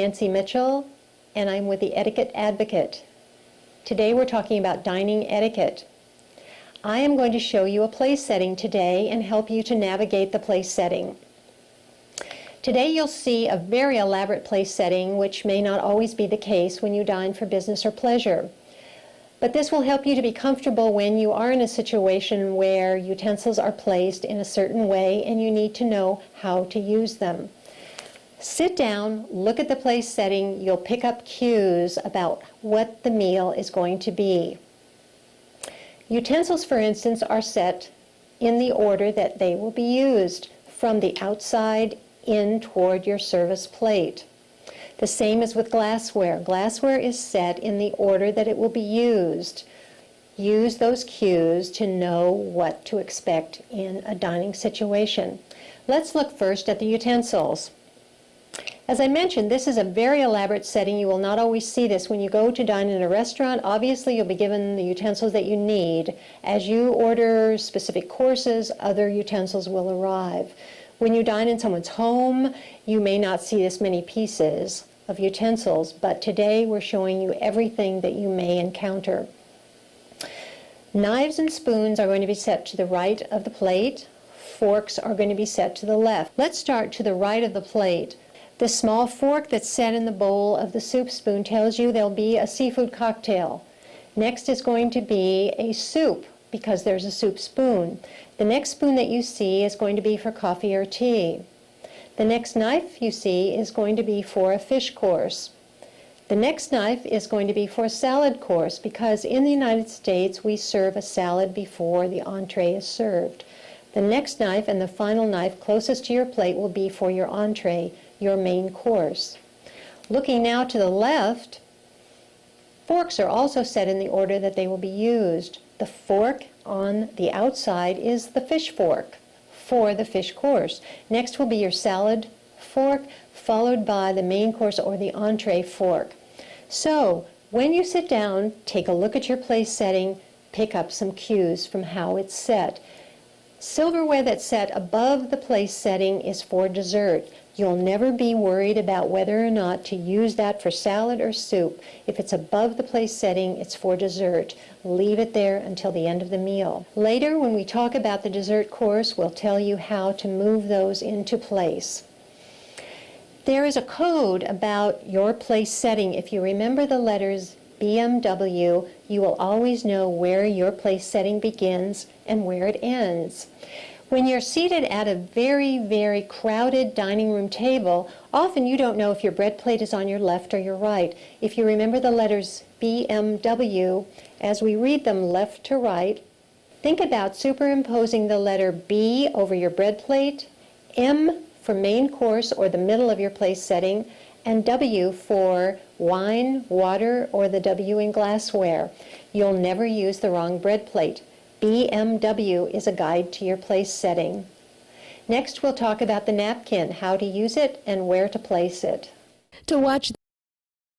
Nancy Mitchell, and I'm with the Etiquette Advocate. Today we're talking about dining etiquette. I am going to show you a place setting today and help you to navigate the place setting. Today you'll see a very elaborate place setting, which may not always be the case when you dine for business or pleasure. But this will help you to be comfortable when you are in a situation where utensils are placed in a certain way and you need to know how to use them. Sit down, look at the place setting, you'll pick up cues about what the meal is going to be. Utensils, for instance, are set in the order that they will be used, from the outside in toward your service plate. The same as with glassware. Glassware is set in the order that it will be used. Use those cues to know what to expect in a dining situation. Let's look first at the utensils. As I mentioned, this is a very elaborate setting. You will not always see this when you go to dine in a restaurant. Obviously, you'll be given the utensils that you need. As you order specific courses, other utensils will arrive. When you dine in someone's home, you may not see this many pieces of utensils, but today we're showing you everything that you may encounter. Knives and spoons are going to be set to the right of the plate. Forks are going to be set to the left. Let's start to the right of the plate. The small fork that's set in the bowl of the soup spoon tells you there'll be a seafood cocktail. Next is going to be a soup, because there's a soup spoon. The next spoon that you see is going to be for coffee or tea. The next knife you see is going to be for a fish course. The next knife is going to be for a salad course, because in the United States we serve a salad before the entree is served. The next knife and the final knife closest to your plate will be for your entree, your main course. Looking now to the left, forks are also set in the order that they will be used. The fork on the outside is the fish fork for the fish course. Next will be your salad fork, followed by the main course or the entree fork. So when you sit down, take a look at your place setting, pick up some cues from how it's set. Silverware that's set above the place setting is for dessert. You'll never be worried about whether or not to use that for salad or soup. If it's above the place setting, it's for dessert. Leave it there until the end of the meal. Later, when we talk about the dessert course, we'll tell you how to move those into place. There is a code about your place setting. If you remember the letters BMW, you will always know where your place setting begins and where it ends. When you're seated at a very, very crowded dining room table, often you don't know if your bread plate is on your left or your right. If you remember the letters BMW, as we read them left to right, think about superimposing the letter B over your bread plate, M for main course or the middle of your place setting, and W for wine, water, or the W in glassware. You'll never use the wrong bread plate. BMW is a guide to your place setting. Next, we'll talk about the napkin, how to use it and where to place it. To watch